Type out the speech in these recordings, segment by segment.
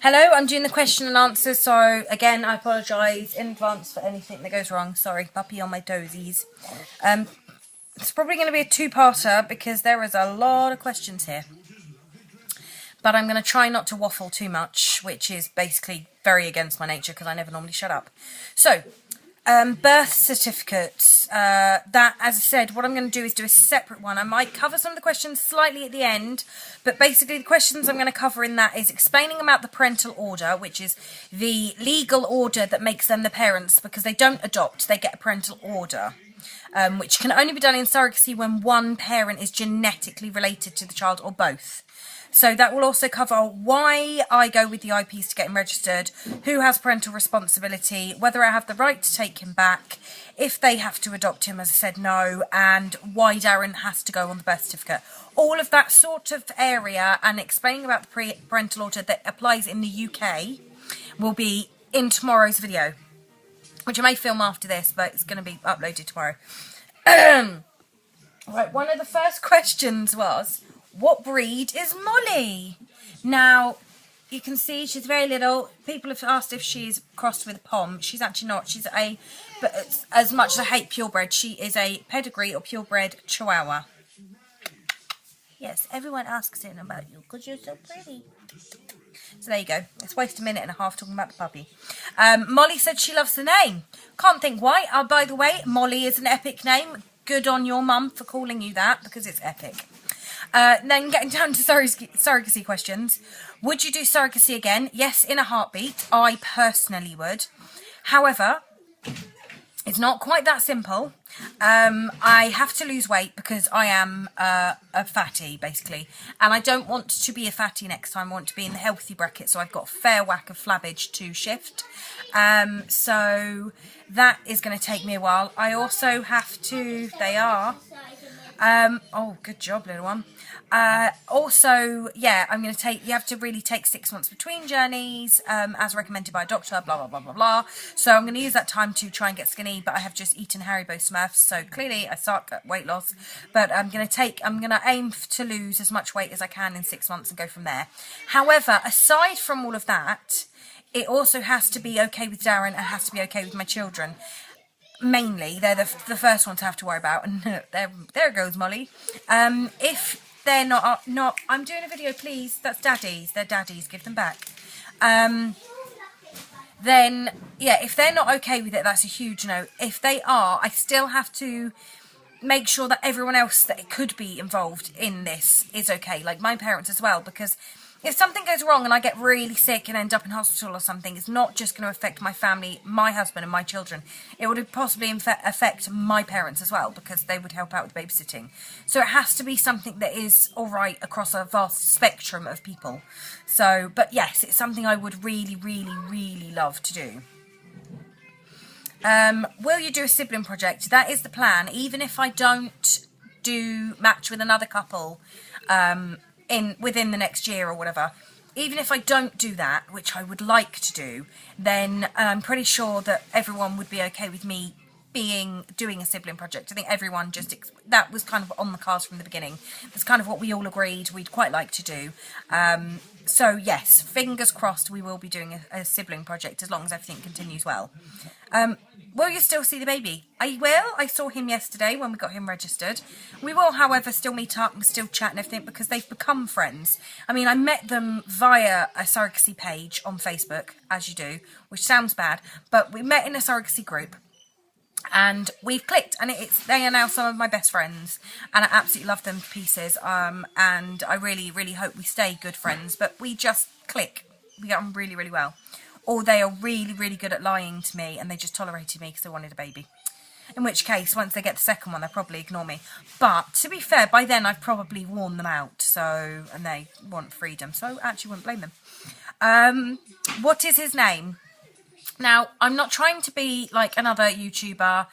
Hello, I'm doing the question and answer, so again, I apologise in advance for anything that goes wrong. Sorry, puppy on my toesies. It's probably going to be a two-parter because there is a lot of questions here. But I'm going to try not to waffle too much, which is basically very against my nature because I never normally shut up. So, birth certificates. That, as I said, what I'm going to do is do a separate one. I might cover some of the questions slightly at the end, but basically the questions I'm going to cover in that is explaining about the parental order, which is the legal order that makes them the parents because they don't adopt, they get a parental order. Which can only be done in surrogacy when one parent is genetically related to the child or both. So that will also cover why I go with the IPs to get him registered, who has parental responsibility, whether I have the right to take him back, if they have to adopt him, as I said, no, and why Darren has to go on the birth certificate. All of that sort of area and explaining about the parental order that applies in the UK will be in tomorrow's video, which I may film after this, but it's going to be uploaded tomorrow. Right, one of the first questions was, what breed is Molly? Now, you can see she's very little. People have asked if she's crossed with a pom. She's actually not. She's but as much as I hate purebred, she is a pedigree or purebred Chihuahua. Yes, everyone asks it about you because you're so pretty. So there you go. Let's waste a minute and a half talking about the puppy. Molly said she loves the name. Can't think why. By the way, Molly is an epic name. Good on your mum for calling you that because it's epic. Then getting down to surrogacy questions. Would you do surrogacy again? Yes, in a heartbeat. I personally would. However, it's not quite that simple. I have to lose weight because I am a fatty, basically. And I don't want to be a fatty next time. I want to be in the healthy bracket. So I've got a fair whack of flabbage to shift. So that is going to take me a while. I also have to... They are... oh, good job, little one. Also, yeah, I'm going to take, you have to really take 6 months between journeys, as recommended by a doctor, blah, blah, blah, blah, blah. So I'm going to use that time to try and get skinny, but I have just eaten Haribo Smurfs, so clearly I suck at weight loss. But I'm going to aim to lose as much weight as I can in 6 months and go from there. However, aside from all of that, it also has to be okay with Darren and has to be okay with my children. Mainly, they're the first one to have to worry about, and there goes Molly. If they're not, I'm doing a video, please. That's daddies. They're daddies. Give them back. Then, yeah, if they're not okay with it, that's a huge no. If they are, I still have to make sure that everyone else that could be involved in this is okay, like my parents as well, because if something goes wrong and I get really sick and end up in hospital or something, it's not just going to affect my family, my husband and my children. It would possibly affect my parents as well because they would help out with babysitting. So it has to be something that is all right across a vast spectrum of people. So, but yes, it's something I would really, really, really love to do. Will you do a sibling project? That is the plan. Even if I don't do match with another couple, within the next year or whatever, even if I don't do that, which I would like to do, then I'm pretty sure that everyone would be okay with me doing a sibling project. I think everyone that was kind of on the cards from the beginning. That's kind of what we all agreed we'd quite like to do. So yes, fingers crossed we will be doing a sibling project as long as everything continues well. Will you still see the baby? I will. I saw him yesterday when we got him registered. We will, however, still meet up and still chat and everything because they've become friends. I mean, I met them via a surrogacy page on Facebook, as you do, which sounds bad, but we met in a surrogacy group. And we've clicked, and they are now some of my best friends, and I absolutely love them to pieces. And I really, really hope we stay good friends. But we just click. We get on really, really well. Or they are really, really good at lying to me, and they just tolerated me because they wanted a baby. In which case, once they get the second one, they'll probably ignore me. But to be fair, by then I've probably worn them out. So, and they want freedom, so I actually wouldn't blame them. What is his name? Now, I'm not trying to be like another YouTuber.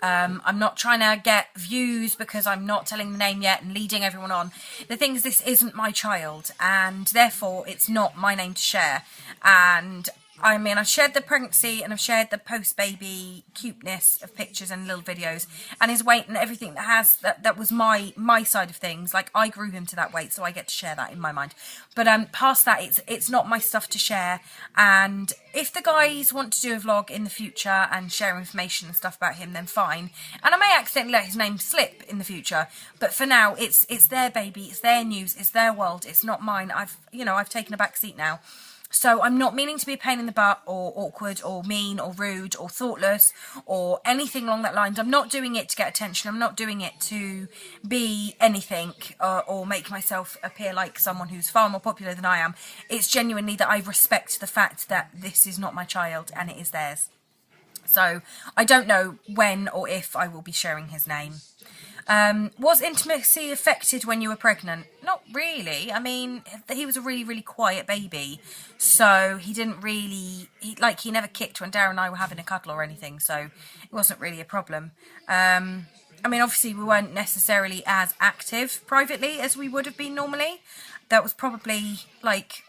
I'm not trying to get views because I'm not telling the name yet and leading everyone on. The thing is, this isn't my child, and therefore it's not my name to share. And I mean, I've shared the pregnancy and I've shared the post-baby cuteness of pictures and little videos, and his weight and everything that was my side of things. Like, I grew him to that weight, so I get to share that in my mind. But past that, it's not my stuff to share. And if the guys want to do a vlog in the future and share information and stuff about him, then fine. And I may accidentally let his name slip in the future, but for now, it's their baby, it's their news, it's their world, it's not mine. I've taken a back seat now. So I'm not meaning to be a pain in the butt or awkward or mean or rude or thoughtless or anything along that lines. I'm not doing it to get attention. I'm not doing it to be anything or make myself appear like someone who's far more popular than I am. It's genuinely that I respect the fact that this is not my child and it is theirs. So I don't know when or if I will be sharing his name. Was intimacy affected when you were pregnant? Not really. I mean, he was a really, really quiet baby. So he didn't really, he never kicked when Darren and I were having a cuddle or anything. So it wasn't really a problem. I mean, obviously we weren't necessarily as active privately as we would have been normally. That was probably like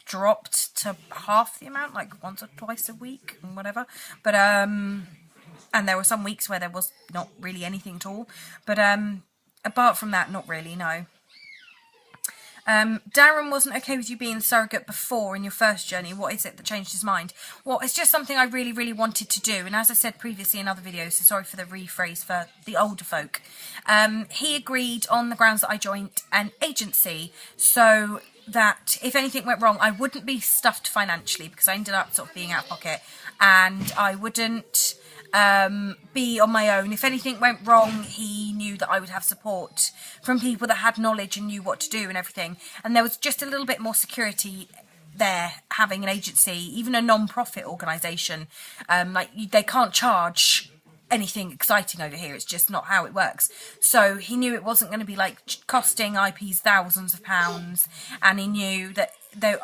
dropped to half the amount, like once or twice a week and whatever. But, and there were some weeks where there was not really anything at all. But apart from that, not really, no. Darren wasn't okay with you being a surrogate before in your first journey. What is it that changed his mind? Well, it's just something I really, really wanted to do. And as I said previously in other videos, so sorry for the rephrase for the older folk, he agreed on the grounds that I joined an agency. So that if anything went wrong, I wouldn't be stuffed financially because I ended up sort of being out of pocket. And I wouldn't be on my own. If anything went wrong, he knew that I would have support from people that had knowledge and knew what to do and everything. And there was just a little bit more security there having an agency, even a non-profit organisation. They can't charge anything exciting over here. It's just not how it works. So he knew it wasn't going to be like costing IPs thousands of pounds, and he knew that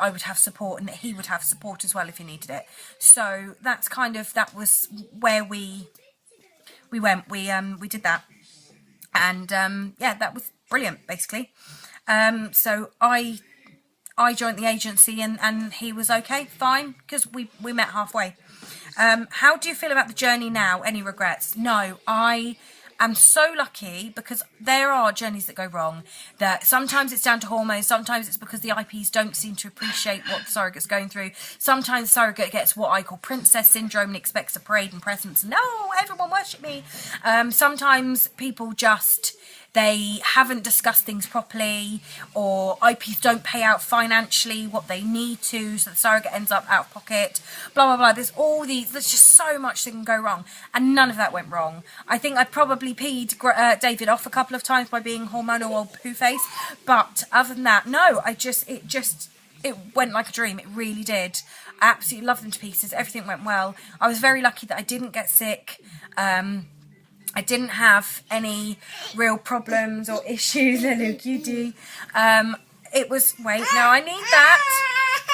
I would have support and that he would have support as well if he needed it. So that's that was where we went. We did that, and yeah, that was brilliant basically. So I joined the agency and he was okay, fine, because we met halfway. How do you feel about the journey now? Any regrets? No, I am so lucky because there are journeys that go wrong. That sometimes it's down to hormones, sometimes it's because the IPs don't seem to appreciate what the surrogate's going through. Sometimes the surrogate gets what I call princess syndrome and expects a parade and presents. No, everyone worship me. Sometimes people just, they haven't discussed things properly, or IPs don't pay out financially what they need to, so the surrogate ends up out of pocket, blah, blah, blah. There's just so much that can go wrong, and none of that went wrong. I think I probably peed David off a couple of times by being hormonal or poo face, but other than that, no, it went like a dream. It really did. I absolutely loved them to pieces. Everything went well. I was very lucky that I didn't get sick. I didn't have any real problems or issues. Look, you do. It was, wait, no, I need that.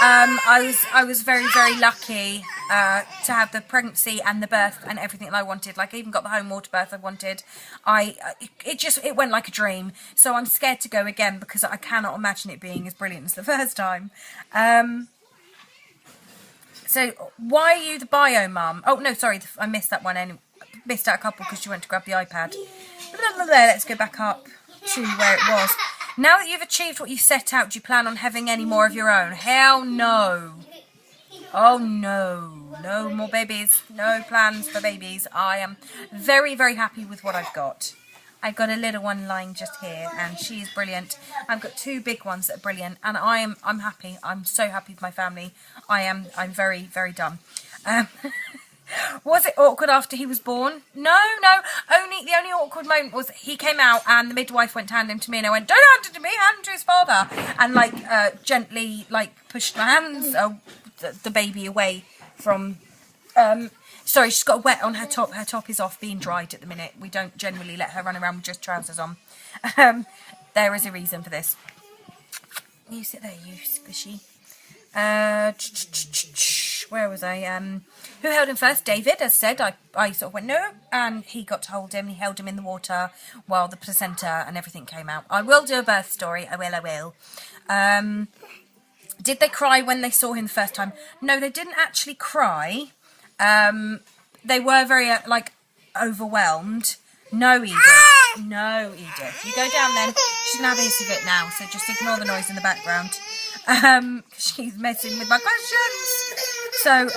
I was very, very lucky to have the pregnancy and the birth and everything that I wanted. Like, I even got the home water birth I wanted. It went like a dream. So I'm scared to go again because I cannot imagine it being as brilliant as the first time. So why are you the bio mum? Oh, no, sorry, I missed that one anyway. Missed out a couple because she went to grab the iPad. Let's go back up to where it was. Now that you've achieved what you set out, do you plan on having any more of your own? Hell no. Oh no. No more babies. No plans for babies. I am very, very happy with what I've got. I've got a little one lying just here and she is brilliant. I've got two big ones that are brilliant, and I'm happy. I'm so happy with my family. I'm very, very done. Was it awkward after he was born? No. The only awkward moment was he came out and the midwife went to hand him to me, and I went, "Don't hand it to me, hand it to his father," and gently pushed my hands, the baby away from. Sorry, she's got wet on her top. Her top is off, being dried at the minute. We don't generally let her run around with just trousers on. There is a reason for this. You sit there, you squishy. Where was I? Who held him first? David, as said. I sort of went no, and he got to hold him. He held him in the water while the placenta and everything came out. I will do a birth story. I will. Did they cry when they saw him the first time? No, they didn't actually cry. They were very, overwhelmed. No, Edith. No, Edith. You go down then. She's going to have a hissy fit now, so just ignore the noise in the background. She's messing with my questions. So,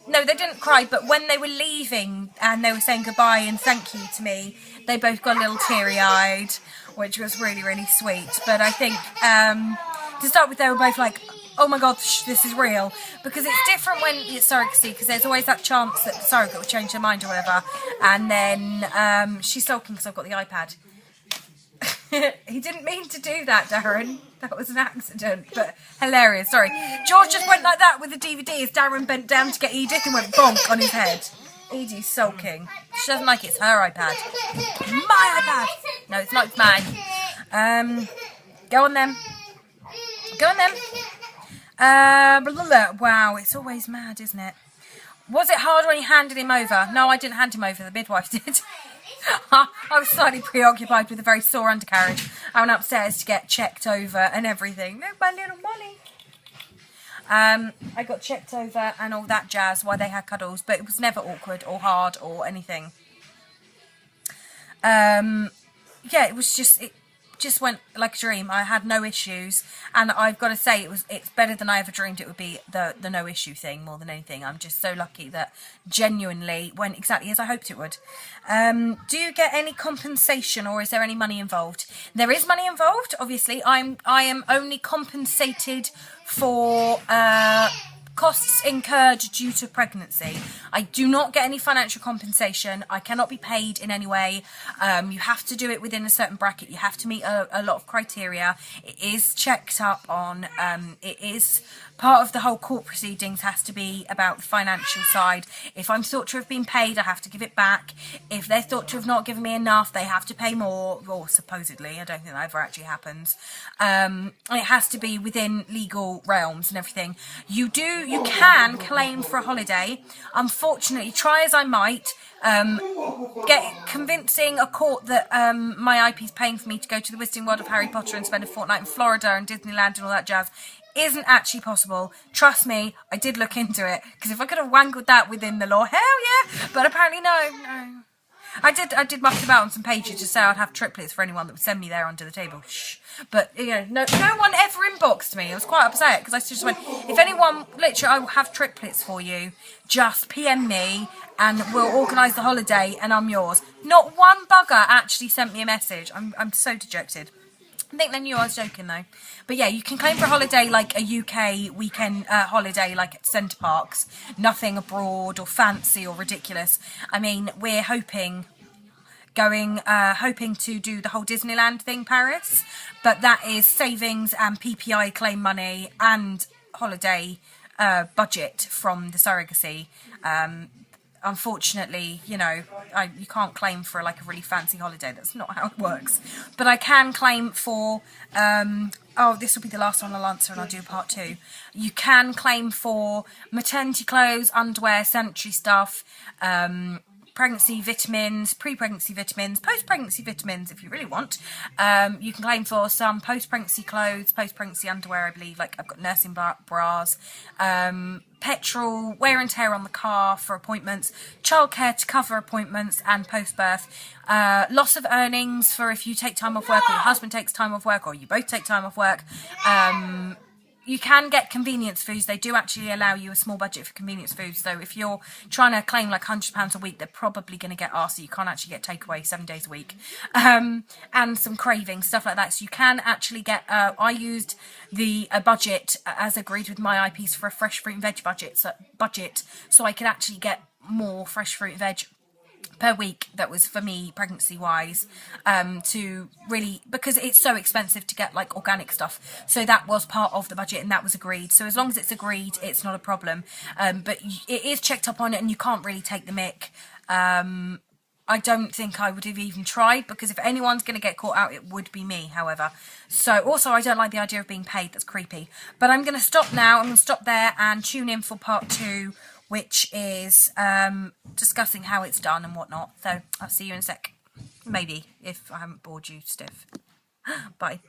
no, they didn't cry, but when they were leaving and they were saying goodbye and thank you to me, they both got a little teary-eyed, which was really, really sweet. But I think, to start with, they were both like, oh my god, this is real. Because it's different when it's surrogacy, because there's always that chance that the surrogate will change their mind or whatever. And then she's sulking because I've got the iPad. He didn't mean to do that, Darren. That was an accident, but hilarious. Sorry. George just went like that with the DVD as Darren bent down to get Edith and went bonk on his head. Edie's sulking. She doesn't like it. It's her iPad. My iPad! No, it's not. It's mine. Go on then. Go on then. Blah, blah, blah. Wow, it's always mad, isn't it? Was it hard when you handed him over? No, I didn't hand him over. The midwife did. I was slightly preoccupied with a very sore undercarriage. I went upstairs to get checked over and everything. Look, my little Molly. I got checked over and all that jazz while they had cuddles, but it was never awkward or hard or anything. Yeah, it was just... It just went like a dream. I had no issues, and I've got to say it's better than I ever dreamed it would be, the no issue thing more than anything. I'm just so lucky that genuinely went exactly as I hoped it would. Do you get any compensation, or is there any money involved? There is money involved, obviously. I am only compensated for costs incurred due to pregnancy. I do not get any financial compensation. I cannot be paid in any way. You have to do it within a certain bracket. You have to meet a lot of criteria. It is checked up on. It is part of the whole court proceedings, has to be about the financial side. If I'm thought to have been paid, I have to give it back. If they're thought to have not given me enough, they have to pay more, or supposedly. I don't think that ever actually happens. It has to be within legal realms and everything. You can claim for a holiday. Unfortunately, try as I might, convincing a court that my IP is paying for me to go to the Wizarding World of Harry Potter and spend a fortnight in Florida and Disneyland and all that jazz isn't actually possible. Trust me, I did look into it, because if I could have wangled that within the law, hell yeah, but apparently no. I did muck about on some pages to say I'd have triplets for anyone that would send me there under the table. Shh. But, you know, no one ever inboxed me. I was quite upset, because I just went, if anyone, literally, I will have triplets for you. Just PM me, and we'll organise the holiday, and I'm yours. Not one bugger actually sent me a message. I'm so dejected. I think they knew I was joking though. But yeah, you can claim for a holiday like a UK weekend holiday like at Centre Parks. Nothing abroad or fancy or ridiculous. I mean, we're hoping to do the whole Disneyland thing, Paris. But that is savings and PPI claim money and holiday budget from the surrogacy. Unfortunately, you know, you can't claim for like a really fancy holiday. That's not how it works. But I can claim for, this will be the last one I'll answer and I'll do part 2. You can claim for maternity clothes, underwear, sanitary stuff, pregnancy vitamins, pre-pregnancy vitamins, post-pregnancy vitamins if you really want. You can claim for some post-pregnancy clothes, post-pregnancy underwear, I believe. Like I've got nursing bras, petrol, wear and tear on the car for appointments, childcare to cover appointments and post-birth, loss of earnings for if you take time off work or your husband takes time off work or you both take time off work. You can get convenience foods. They do actually allow you a small budget for convenience foods. So if you're trying to claim like £100 a week, they're probably going to get asked. So you can't actually get takeaway 7 days a week. And some cravings, stuff like that. So you can actually get, I used the budget as agreed with my IPs for a fresh fruit and veg budget. So I could actually get more fresh fruit and veg per week that was for me pregnancy wise, to really, because it's so expensive to get like organic stuff, so that was part of the budget and that was agreed. So as long as it's agreed, it's not a problem, but it is checked up on it and you can't really take the mick. I don't think I would have even tried, because if anyone's going to get caught out, it would be me, however. So also I don't like the idea of being paid. That's creepy. But I'm going to stop now. I'm going to stop there and tune in for part 2, which is discussing how it's done and whatnot. So I'll see you in a sec. Maybe, if I haven't bored you stiff. Bye.